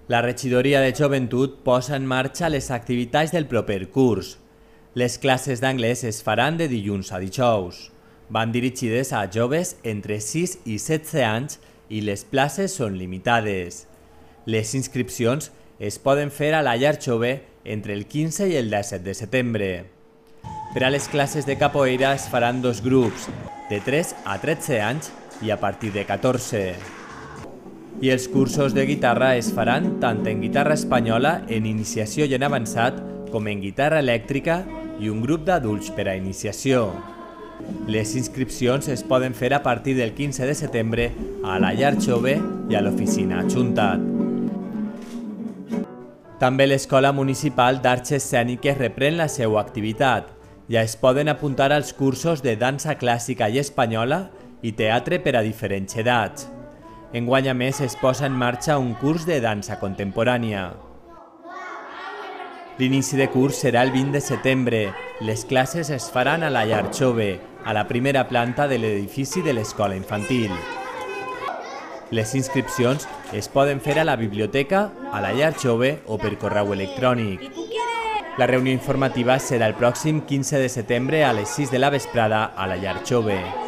La regidoria de Joventut posa en marxa les activitats del proper curs. Les classes d'anglès es faran de dilluns a dijous. Van dirigides a joves entre 6 i 16 anys i les places són limitades. Les inscripcions es poden fer a la llar jove entre el 15 i el 17 de setembre. Per a les classes de capoeira es faran dos grups, de 3 a 13 anys i a partir de 14. I els cursos de guitarra es faran tant en guitarra espanyola en iniciació i en avançat com en guitarra elèctrica i un grup d'adults per a iniciació. Les inscripcions es poden fer a partir del 15 de setembre a la llar jove i a l'oficina adjuntat. També l'Escola Municipal d'Arts Escèniques reprèn la seva activitat. Ja es poden apuntar als cursos de dansa clàssica i espanyola i teatre per a diferents edats. Enguany a més es posa en marxa un curs de dansa contemporània. L'inici de curs serà el 20 de setembre. Les classes es faran a la llar jove, a la primera planta de l'edifici de l'escola infantil. Les inscripcions es poden fer a la biblioteca, a la llar jove o per correu electrònic. La reunió informativa serà el pròxim 15 de setembre a les 6 de la vesprada a la llar jove.